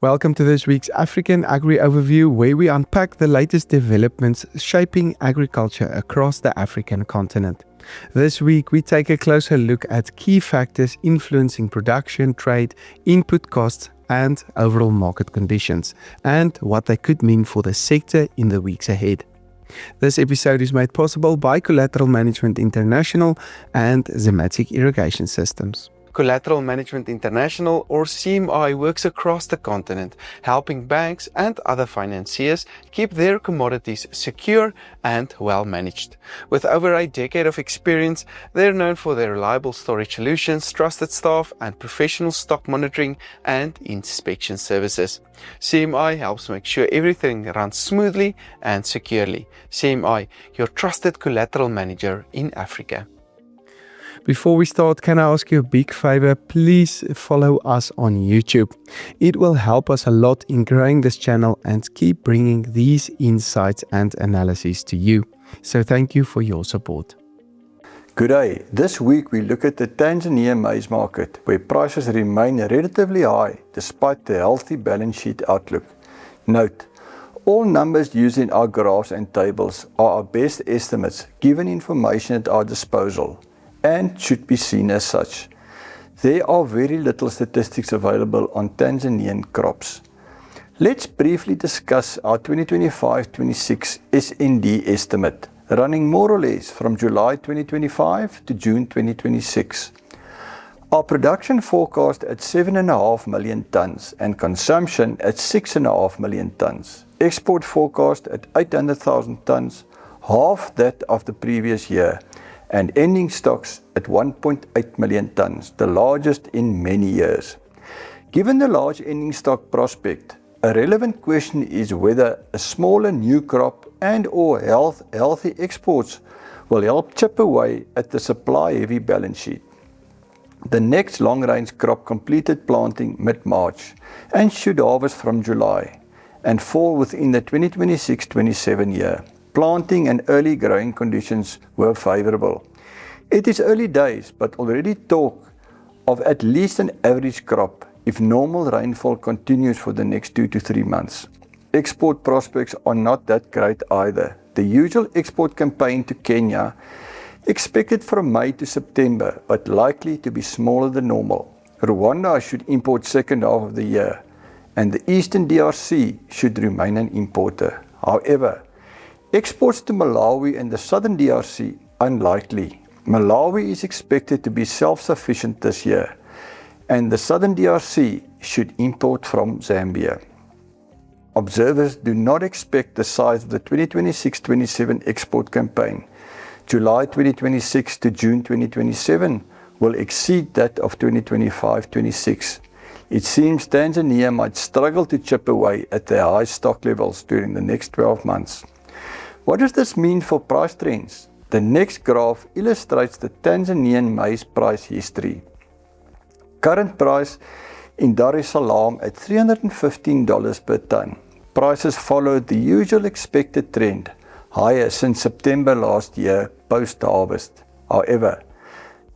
Welcome to this week's African Agri Overview, where we unpack the latest developments shaping agriculture across the African continent. This week, we take a closer look at key factors influencing production, trade, input costs, and overall market conditions, and what they could mean for the sector in the weeks ahead. This episode is made possible by Collateral Management International and Zematic Irrigation Systems. Collateral Management International, or CMI, works across the continent, helping banks and other financiers keep their commodities secure and well managed. With over a decade of experience, they're known for their reliable storage solutions, trusted staff, and professional stock monitoring and inspection services. CMI helps make sure everything runs smoothly and securely. CMI, your trusted collateral manager in Africa. Before we start, can I ask you a big favor? Please follow us on YouTube. It will help us a lot in growing this channel and keep bringing these insights and analyses to you. So thank you for your support. Good day. This week we look at the Tanzania maize market, where prices remain relatively high despite the healthy balance sheet outlook. Note, all numbers used in our graphs and tables are our best estimates given information at our disposal, and should be seen as such. There are very little statistics available on Tanzanian crops. Let's briefly discuss our 2025-26 SND estimate, running more or less from July 2025 to June 2026. Our production forecast at 7.5 million tonnes and consumption at 6.5 million tonnes. Export forecast at 800,000 tonnes, half that of the previous year, and ending stocks at 1.8 million tonnes, the largest in many years. Given the large ending stock prospect, a relevant question is whether a smaller new crop and/or healthy exports will help chip away at the supply-heavy balance sheet. The next long-range crop completed planting mid-March and should harvest from July and fall within the 2026-27 year. Planting and early growing conditions were favorable. It is early days, but already talk of at least an average crop if normal rainfall continues for the next 2 to 3 months. Export prospects are not that great either. The usual export campaign to Kenya, expected from May to September, but likely to be smaller than normal. Rwanda should import second half of the year, and the Eastern DRC should remain an importer. However, exports to Malawi and the southern DRC unlikely. Malawi is expected to be self-sufficient this year, and the southern DRC should import from Zambia. Observers do not expect the size of the 2026-27 export campaign, July 2026 to June 2027, will exceed that of 2025-26. It seems Tanzania might struggle to chip away at their high stock levels during the next 12 months. What does this mean for price trends? The next graph illustrates the Tanzanian maize price history. Current price in Dar es Salaam at $315 per tonne. Prices followed the usual expected trend, higher since September last year post-harvest. However,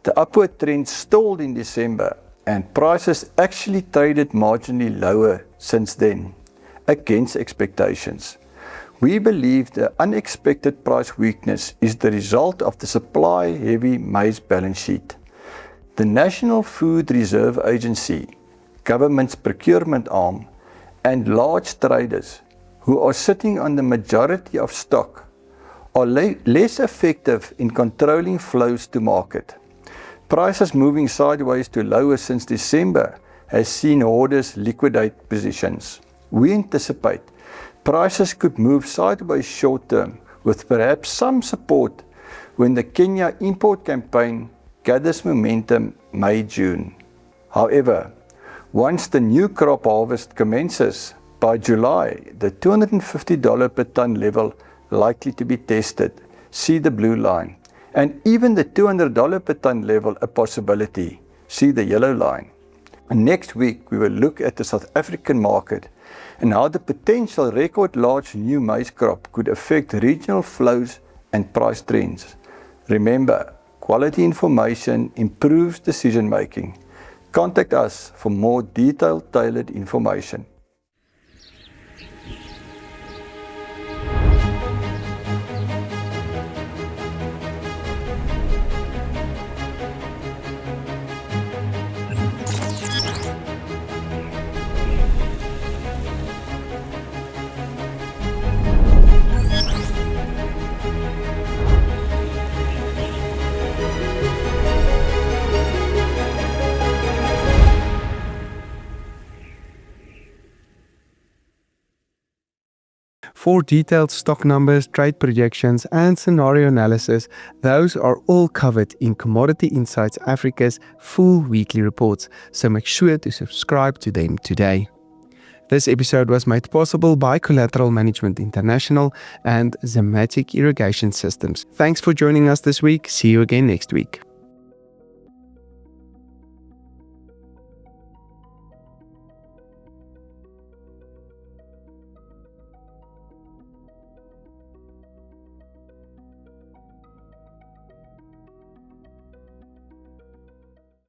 the upward trend stalled in December and prices actually traded marginally lower since then, against expectations. We believe the unexpected price weakness is the result of the supply-heavy maize balance sheet. The National Food Reserve Agency, government's procurement arm, and large traders, who are sitting on the majority of stock, are less effective in controlling flows to market. Prices moving sideways to lower since December has seen hoarders liquidate positions. We anticipate prices could move sideways short term, with perhaps some support when the Kenya import campaign gathers momentum May-June. However, once the new crop harvest commences, by July, the $250 per tonne level likely to be tested, see the blue line, and even the $200 per tonne level a possibility, see the yellow line. Next week, we will look at the South African market and how the potential record large new maize crop could affect regional flows and price trends. Remember, quality information improves decision making. Contact us for more detailed, tailored information. For detailed stock numbers, trade projections, and scenario analysis, those are all covered in Commodity Insights Africa's full weekly reports, so make sure to subscribe to them today. This episode was made possible by Collateral Management International and Zematic Irrigation Systems. Thanks for joining us this week. See you again next week.